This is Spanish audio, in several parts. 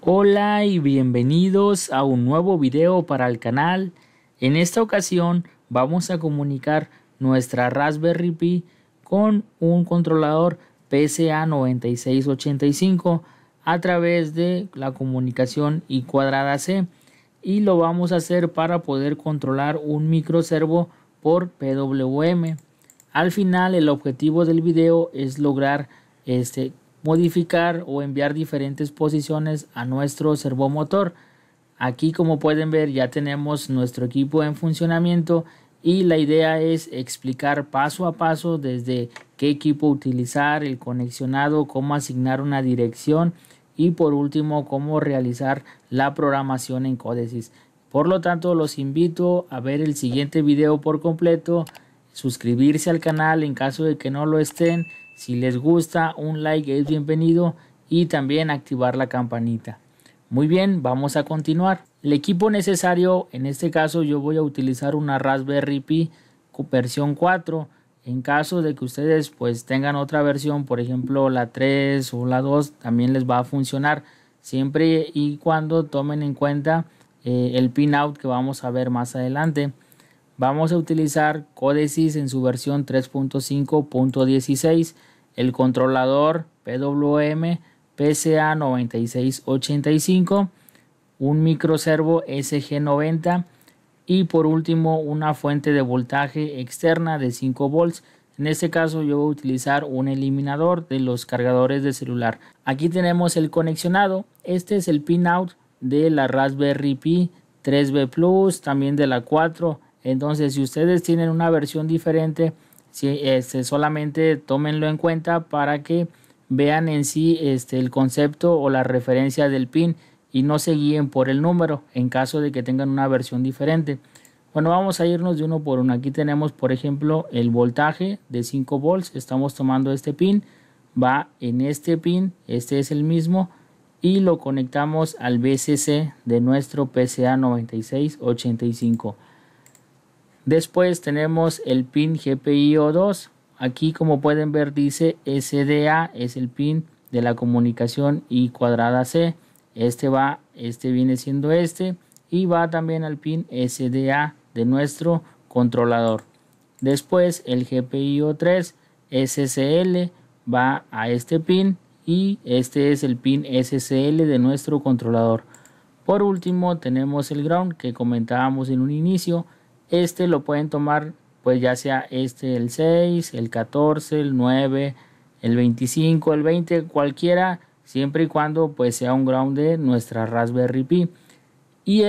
Hola y bienvenidos a un nuevo video para el canal. En esta ocasión vamos a comunicar nuestra Raspberry Pi con un controlador PCA9685 a través de la comunicación I²C, y lo vamos a hacer para poder controlar un microservo por PWM. Al final, el objetivo del video es lograr modificar o enviar diferentes posiciones a nuestro servomotor. Aquí, como pueden ver, ya tenemos nuestro equipo en funcionamiento y la idea es explicar paso a paso desde qué equipo utilizar, el conexionado, cómo asignar una dirección y por último cómo realizar la programación en Codesys. Por lo tanto, los invito a ver el siguiente video por completo, suscribirse al canal en caso de que no lo estén. Si les gusta, un like es bienvenido y también activar la campanita. Muy bien, vamos a continuar. El equipo necesario, en este caso yo voy a utilizar una Raspberry Pi versión 4. En caso de que ustedes pues tengan otra versión, por ejemplo la 3 o la 2, también les va a funcionar, siempre y cuando tomen en cuenta el pinout que vamos a ver más adelante. Vamos a utilizar Codesys en su versión 3.5.16, el controlador PWM PCA9685, un microservo SG90 y por último una fuente de voltaje externa de 5 volts. En este caso yo voy a utilizar un eliminador de los cargadores de celular. Aquí tenemos el conexionado. Este es el pinout de la Raspberry Pi 3B Plus, también de la 4. Entonces, si ustedes tienen una versión diferente, solamente tómenlo en cuenta para que vean en sí el concepto o la referencia del pin y no se guíen por el número en caso de que tengan una versión diferente. Bueno, vamos a irnos de uno por uno. Aquí tenemos, por ejemplo, el voltaje de 5 volts. Estamos tomando este pin, va en este pin, este es el mismo, y lo conectamos al VCC de nuestro PCA9685. Después tenemos el pin GPIO2. Aquí, como pueden ver, dice SDA, es el pin de la comunicación I²C. Este viene siendo y va también al pin SDA de nuestro controlador. Después el GPIO3 SCL va a este pin y este es el pin SCL de nuestro controlador. Por último tenemos el ground que comentábamos en un inicio. Lo pueden tomar pues ya sea el 6, el 14, el 9, el 25, el 20, cualquiera, siempre y cuando pues sea un ground de nuestra Raspberry Pi. Y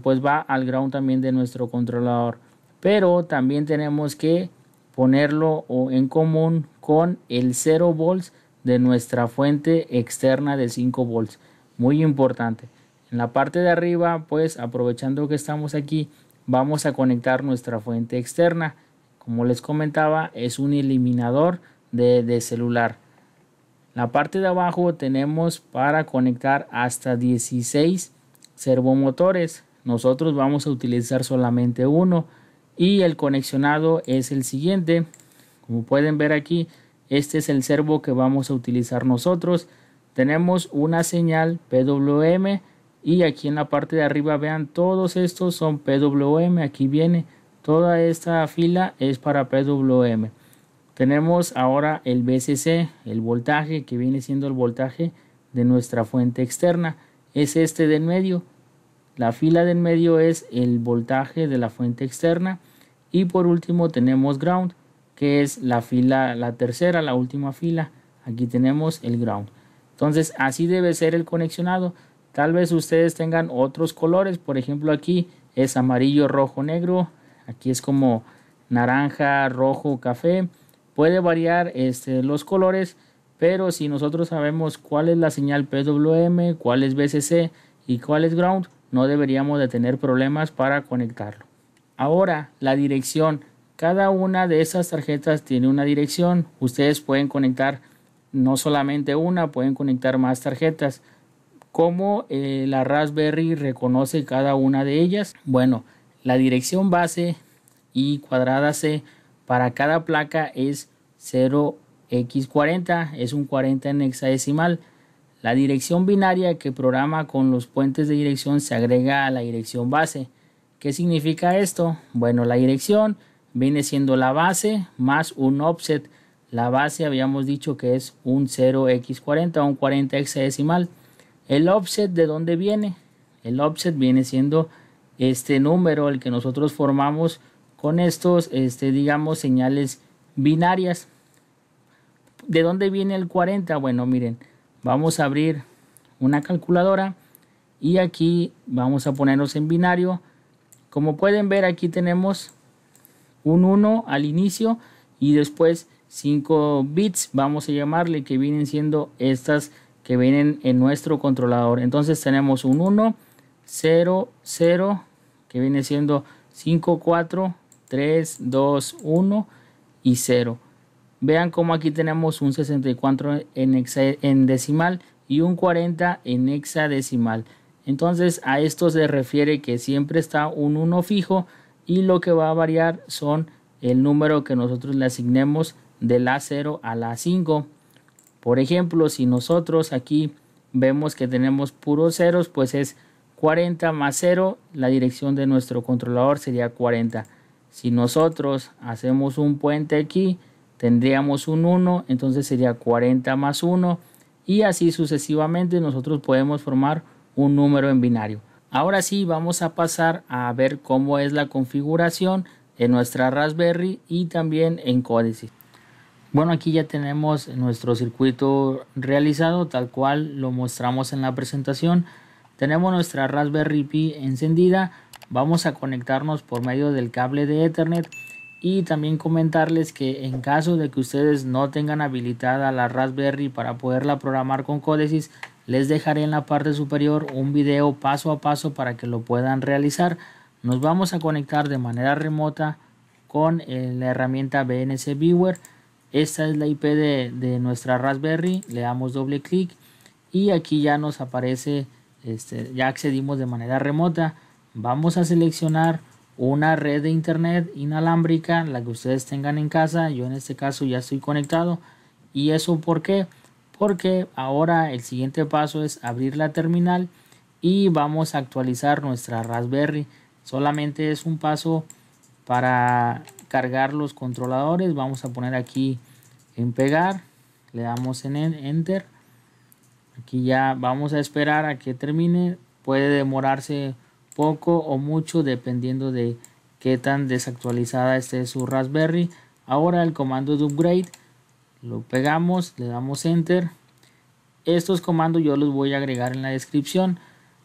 pues va al ground también de nuestro controlador. Pero también tenemos que ponerlo en común con el 0 volts de nuestra fuente externa de 5 volts. Muy importante. En la parte de arriba, pues aprovechando que estamos aquí, vamos a conectar nuestra fuente externa. Como les comentaba, es un eliminador de celular. La parte de abajo tenemos para conectar hasta 16 servomotores. Nosotros vamos a utilizar solamente uno y el conexionado es el siguiente. Como pueden ver aquí, este es el servo que vamos a utilizar nosotros. Tenemos una señal PWM. Y aquí en la parte de arriba, vean, todos estos son PWM. Aquí viene toda esta fila es para PWM. Tenemos ahora el VCC, el voltaje que viene siendo el voltaje de nuestra fuente externa. Es este de en medio. La fila de en medio es el voltaje de la fuente externa. Y por último tenemos ground, que es la fila, la tercera, la última fila. Aquí tenemos el ground. Entonces así debe ser el conexionado. Tal vez ustedes tengan otros colores, por ejemplo aquí es amarillo, rojo, negro, aquí es como naranja, rojo, café. Puede variar los colores, pero si nosotros sabemos cuál es la señal PWM, cuál es VCC y cuál es ground, no deberíamos de tener problemas para conectarlo. Ahora, la dirección. Cada una de esas tarjetas tiene una dirección. Ustedes pueden conectar no solamente una, pueden conectar más tarjetas. ¿Cómo la Raspberry reconoce cada una de ellas? Bueno, la dirección base I²C para cada placa es 0x40, es un 40 en hexadecimal. La dirección binaria que programa con los puentes de dirección se agrega a la dirección base. ¿Qué significa esto? Bueno, la dirección viene siendo la base más un offset. La base habíamos dicho que es un 0x40 o un 40 hexadecimal. El offset, ¿de dónde viene? El offset viene siendo este número, el que nosotros formamos con estos, digamos, señales binarias. ¿De dónde viene el 40? Bueno, miren, vamos a abrir una calculadora y aquí vamos a ponernos en binario. Como pueden ver, aquí tenemos un 1 al inicio y después 5 bits, vamos a llamarle, que vienen siendo estas que vienen en nuestro controlador. Entonces tenemos un 1, 0, 0, que viene siendo 5, 4, 3, 2, 1 y 0. Vean cómo aquí tenemos un 64 en decimal y un 40 en hexadecimal. Entonces a esto se refiere que siempre está un 1 fijo y lo que va a variar son el número que nosotros le asignemos de la 0 a la 5. Por ejemplo, si nosotros aquí vemos que tenemos puros ceros, pues es 40 más 0, la dirección de nuestro controlador sería 40. Si nosotros hacemos un puente aquí, tendríamos un 1, entonces sería 40 más 1 y así sucesivamente nosotros podemos formar un número en binario. Ahora sí, vamos a pasar a ver cómo es la configuración en nuestra Raspberry y también en Códice. Bueno, aquí ya tenemos nuestro circuito realizado tal cual lo mostramos en la presentación. Tenemos nuestra Raspberry Pi encendida. Vamos a conectarnos por medio del cable de Ethernet. Y también comentarles que en caso de que ustedes no tengan habilitada la Raspberry para poderla programar con Codesys, les dejaré en la parte superior un video paso a paso para que lo puedan realizar. Nos vamos a conectar de manera remota con la herramienta BNC Viewer. Esta es la IP de nuestra Raspberry. Le damos doble clic y aquí ya nos aparece, ya accedimos de manera remota. Vamos a seleccionar una red de internet inalámbrica, la que ustedes tengan en casa. Yo en este caso ya estoy conectado. ¿Y eso por qué? Porque ahora el siguiente paso es abrir la terminal y vamos a actualizar nuestra Raspberry. Solamente es un paso para cargar los controladores. Vamos a poner aquí en pegar, le damos en enter. Aquí ya vamos a esperar a que termine. Puede demorarse poco o mucho dependiendo de qué tan desactualizada esté su Raspberry. Ahora el comando de upgrade lo pegamos, le damos enter. Estos comandos yo los voy a agregar en la descripción.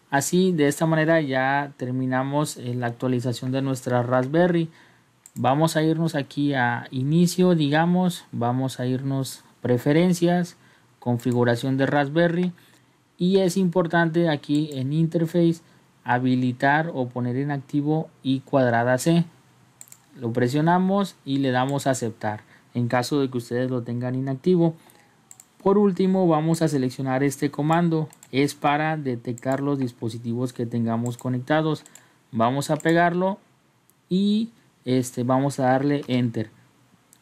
Así, de esta manera ya terminamos la actualización de nuestra Raspberry. Vamos a irnos aquí a inicio, digamos, vamos a irnos preferencias, configuración de Raspberry y es importante aquí en interface habilitar o poner en activo I cuadrada C. Lo presionamos y le damos a aceptar en caso de que ustedes lo tengan inactivo. Por último, vamos a seleccionar este comando. Es para detectar los dispositivos que tengamos conectados. Vamos a pegarlo y vamos a darle enter.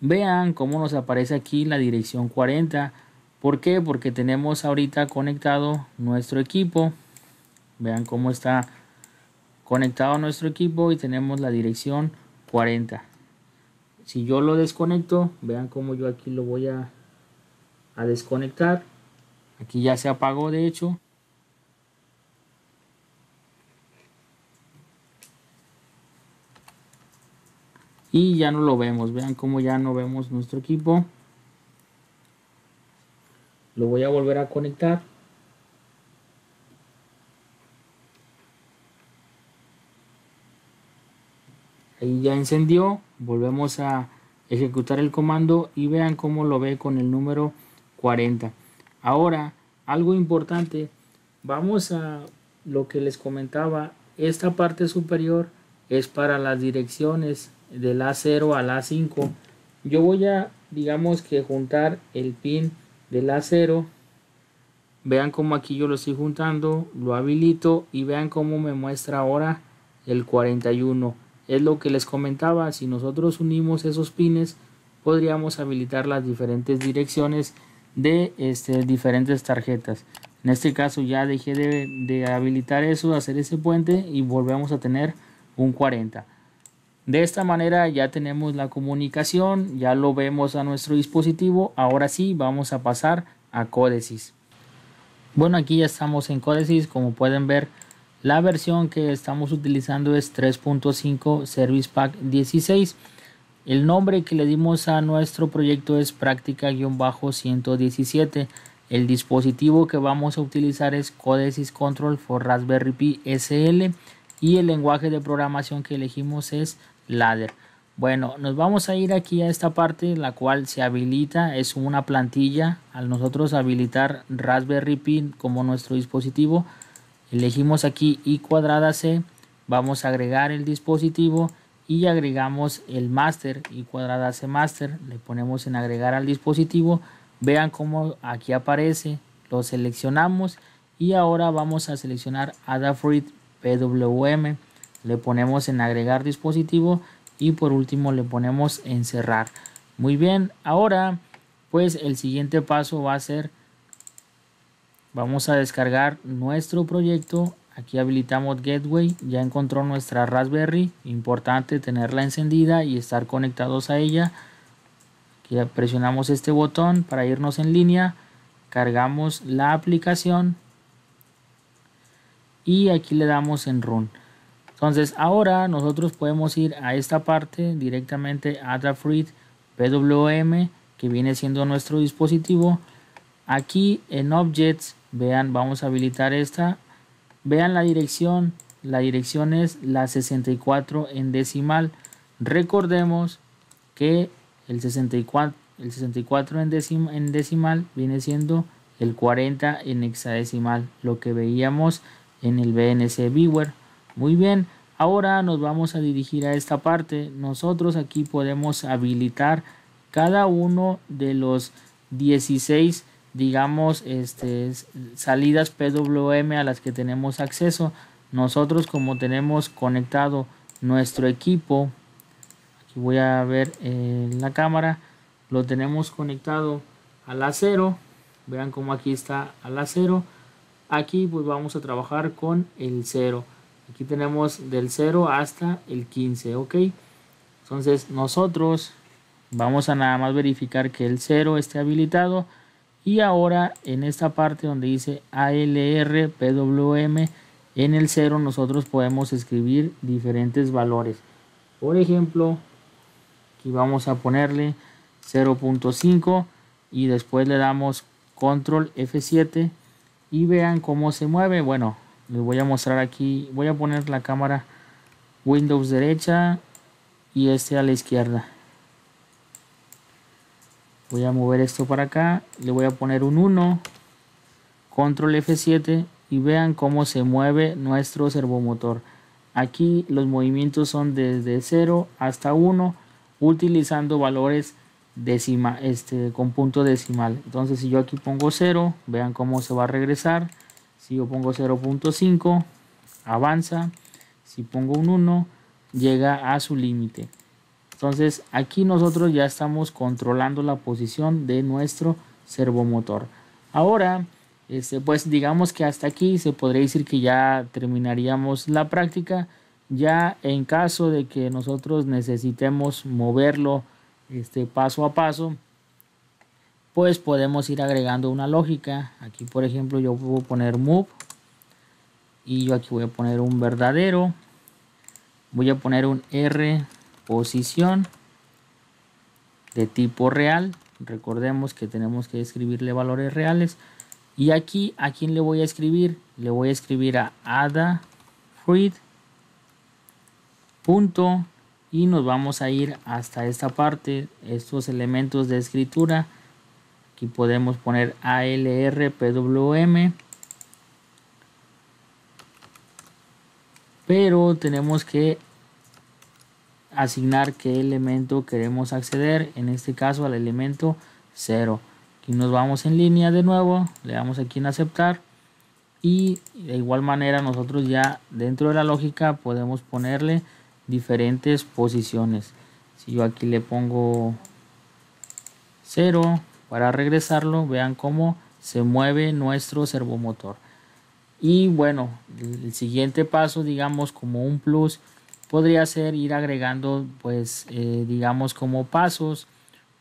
Vean cómo nos aparece aquí la dirección 40. ¿Por qué? Porque tenemos ahorita conectado nuestro equipo. Vean cómo está conectado nuestro equipo y tenemos la dirección 40. Si yo lo desconecto, vean cómo yo aquí lo voy a desconectar. Aquí ya se apagó, de hecho. Y ya no lo vemos. Vean cómo ya no vemos nuestro equipo. Lo voy a volver a conectar. Ahí ya encendió. Volvemos a ejecutar el comando y vean cómo lo ve con el número 40. Ahora, algo importante. Vamos a lo que les comentaba. Esta parte superior es para las direcciones del A0 al A5. Yo voy a, digamos que juntar el pin del A0. Vean cómo aquí yo lo estoy juntando, lo habilito y vean cómo me muestra ahora el 41. Es lo que les comentaba, si nosotros unimos esos pines podríamos habilitar las diferentes direcciones de diferentes tarjetas. En este caso ya dejé de habilitar eso, hacer ese puente y volvemos a tener un 40. De esta manera ya tenemos la comunicación, ya lo vemos a nuestro dispositivo. Ahora sí vamos a pasar a Codesys. Bueno, aquí ya estamos en Codesys. Como pueden ver, la versión que estamos utilizando es 3.5 Service Pack 16. El nombre que le dimos a nuestro proyecto es práctica-117. El dispositivo que vamos a utilizar es Codesys Control for Raspberry Pi SL y el lenguaje de programación que elegimos es Ladder. Bueno, nos vamos a ir aquí a esta parte, la cual se habilita, es una plantilla. Al nosotros habilitar Raspberry Pi como nuestro dispositivo, elegimos aquí I²C, vamos a agregar el dispositivo y agregamos el master I²C master, le ponemos en agregar al dispositivo. Vean cómo aquí aparece, lo seleccionamos y ahora vamos a seleccionar Adafruit PWM, le ponemos en agregar dispositivo y por último le ponemos en cerrar. Muy bien, ahora pues el siguiente paso va a ser, vamos a descargar nuestro proyecto. Aquí habilitamos Gateway, ya encontró nuestra Raspberry, importante tenerla encendida y estar conectados a ella. Aquí presionamos este botón para irnos en línea, cargamos la aplicación y aquí le damos en Run. Entonces ahora nosotros podemos ir a esta parte directamente a Adafruit PWM, que viene siendo nuestro dispositivo. Aquí en Objects, vean, vamos a habilitar esta. Vean la dirección es la 64 en decimal. Recordemos que el 64 en decimal viene siendo el 40 en hexadecimal, lo que veíamos en el BNC Viewer. Muy bien, ahora nos vamos a dirigir a esta parte. Nosotros aquí podemos habilitar cada uno de los 16, digamos, salidas PWM a las que tenemos acceso. Nosotros, como tenemos conectado nuestro equipo, aquí voy a ver la cámara, lo tenemos conectado a la 0. Vean cómo aquí está a la 0. Aquí pues vamos a trabajar con el 0. Aquí tenemos del 0 hasta el 15, ok. Entonces nosotros vamos a nada más verificar que el 0 esté habilitado. Y ahora en esta parte donde dice ALR PWM, en el 0 nosotros podemos escribir diferentes valores. Por ejemplo, aquí vamos a ponerle 0.5 y después le damos control F7 y vean cómo se mueve. Bueno, les voy a mostrar aquí, voy a poner la cámara Windows derecha y a la izquierda. Voy a mover esto para acá, le voy a poner un 1, control F7 y vean cómo se mueve nuestro servomotor. Aquí los movimientos son desde 0 hasta 1 utilizando valores con punto decimal. Entonces si yo aquí pongo 0, vean cómo se va a regresar. Si yo pongo 0.5, avanza. Si pongo un 1, llega a su límite. Entonces aquí nosotros ya estamos controlando la posición de nuestro servomotor. Ahora, pues digamos que hasta aquí se podría decir que ya terminaríamos la práctica. Ya en caso de que nosotros necesitemos moverlo paso a paso, pues podemos ir agregando una lógica. Aquí por ejemplo yo puedo poner move y yo aquí voy a poner un verdadero, voy a poner un R posición de tipo real. Recordemos que tenemos que escribirle valores reales. Y aquí, ¿a quién le voy a escribir? Le voy a escribir a Adafruit punto y nos vamos a ir hasta esta parte, estos elementos de escritura. Aquí podemos poner ALR PWM, pero tenemos que asignar qué elemento queremos acceder, en este caso al elemento 0. Aquí nos vamos en línea de nuevo, le damos aquí en aceptar y de igual manera nosotros ya dentro de la lógica podemos ponerle diferentes posiciones. Si yo aquí le pongo 0 para regresarlo, vean cómo se mueve nuestro servomotor. Y bueno, el siguiente paso, digamos como un plus, podría ser ir agregando pues digamos como pasos.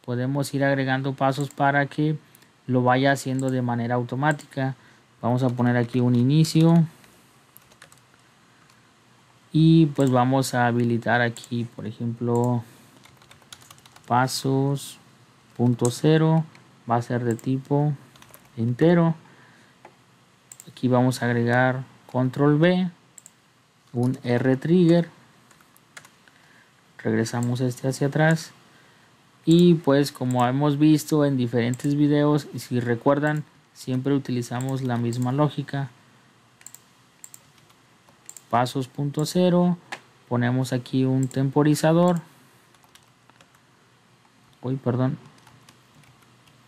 Podemos ir agregando pasos para que lo vaya haciendo de manera automática. Vamos a poner aquí un inicio y pues vamos a habilitar aquí, por ejemplo, pasos punto cero, va a ser de tipo entero. Aquí vamos a agregar control V, un R trigger, regresamos este hacia atrás y pues como hemos visto en diferentes videos, y si recuerdan, siempre utilizamos la misma lógica. Pasos punto cero, ponemos aquí un temporizador. Uy, perdón,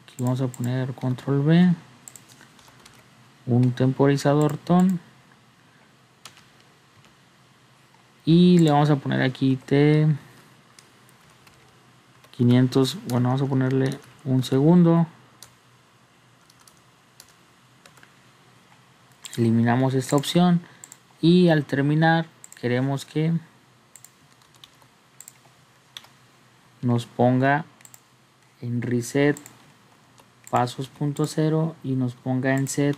aquí vamos a poner control V, un temporizador ton y le vamos a poner aquí T 500, bueno, vamos a ponerle un segundo. Eliminamos esta opción y al terminar queremos que nos ponga en reset pasos punto cero y nos ponga en set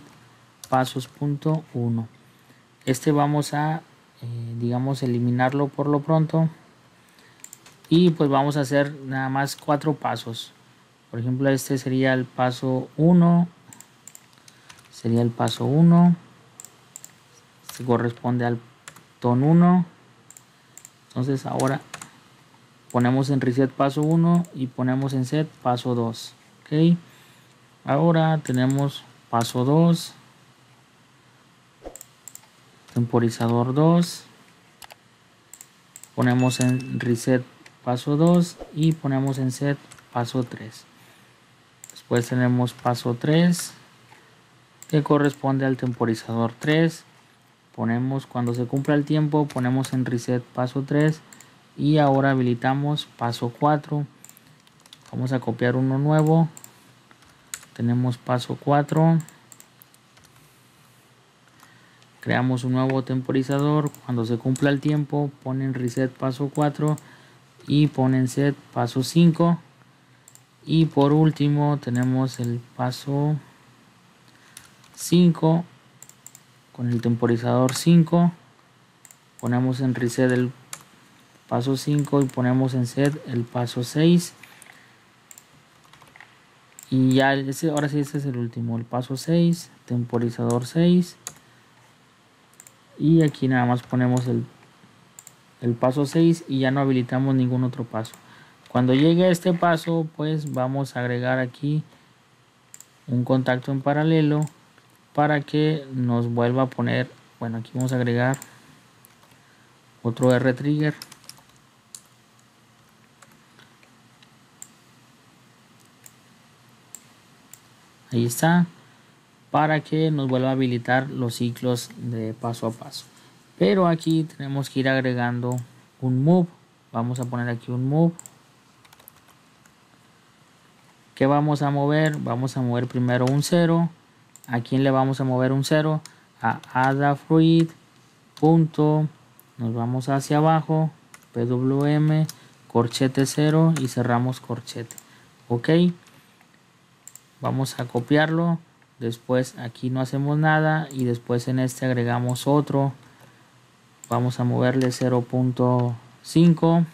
pasos punto 1. Este vamos a digamos eliminarlo por lo pronto y pues vamos a hacer nada más 4 pasos. Por ejemplo, este sería el paso 1, sería el paso 1, se corresponde al ton 1. Entonces ahora ponemos en reset paso 1 y ponemos en set paso 2. Ok, ahora tenemos paso 2, temporizador 2, ponemos en reset paso 2 y ponemos en set paso 3. Después tenemos paso 3 que corresponde al temporizador 3. Ponemos cuando se cumpla el tiempo, ponemos en reset paso 3 y ahora habilitamos paso 4. Vamos a copiar uno nuevo. Tenemos paso 4. Creamos un nuevo temporizador. Cuando se cumpla el tiempo, ponen reset paso 4 y ponen set paso 5. Y por último tenemos el paso 5 con el temporizador 5. Ponemos en reset el paso 5 y ponemos en set el paso 6. Y ya ahora sí, este es el último, el paso 6, temporizador 6. Y aquí nada más ponemos el paso 6 y ya no habilitamos ningún otro paso. Cuando llegue a este paso, pues vamos a agregar aquí un contacto en paralelo para que nos vuelva a poner, bueno, aquí vamos a agregar otro R trigger. Ahí está, para que nos vuelva a habilitar los ciclos de paso a paso. Pero aquí tenemos que ir agregando un move. Vamos a poner aquí un move. ¿Qué vamos a mover? Vamos a mover primero un 0. ¿A quién le vamos a mover un 0? A Adafruit. Punto. Nos vamos hacia abajo. PWM. Corchete 0 y cerramos corchete. Ok. Vamos a copiarlo. Después aquí no hacemos nada y después en este agregamos otro. Vamos a moverle 0.5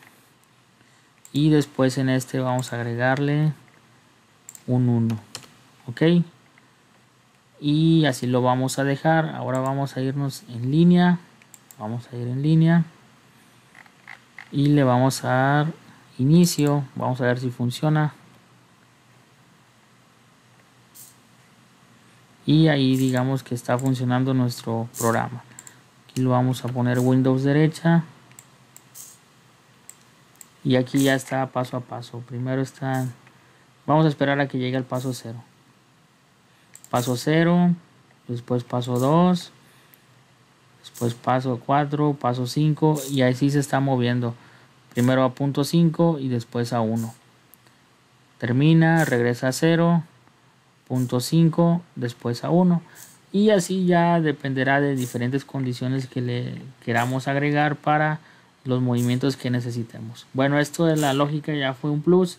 y después en este vamos a agregarle un 1. Ok, y así lo vamos a dejar. Ahora vamos a irnos en línea, vamos a ir en línea y le vamos a dar inicio. Vamos a ver si funciona. Y ahí digamos que está funcionando nuestro programa. Aquí lo vamos a poner Windows derecha. Y aquí ya está paso a paso. Primero está... Vamos a esperar a que llegue al paso 0. Paso 0. Después paso 2. Después paso 4. Paso 5. Y así se está moviendo. Primero a punto 5 y después a 1. Termina. Regresa a 0. 0.5, después a 1, y así ya dependerá de diferentes condiciones que le queramos agregar para los movimientos que necesitemos. Bueno, esto de la lógica ya fue un plus.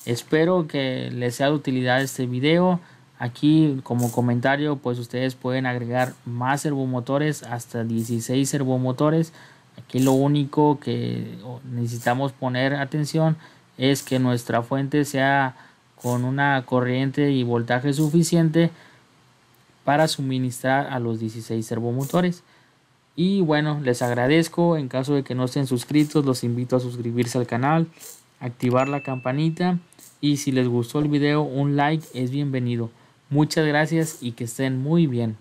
Espero que les sea de utilidad este video. Aquí como comentario pues ustedes pueden agregar más servomotores, hasta 16 servomotores. Aquí lo único que necesitamos poner atención es que nuestra fuente sea con una corriente y voltaje suficiente para suministrar a los 16 servomotores. Y bueno, les agradezco. En caso de que no estén suscritos, los invito a suscribirse al canal, activar la campanita, y si les gustó el video, un like es bienvenido. Muchas gracias y que estén muy bien.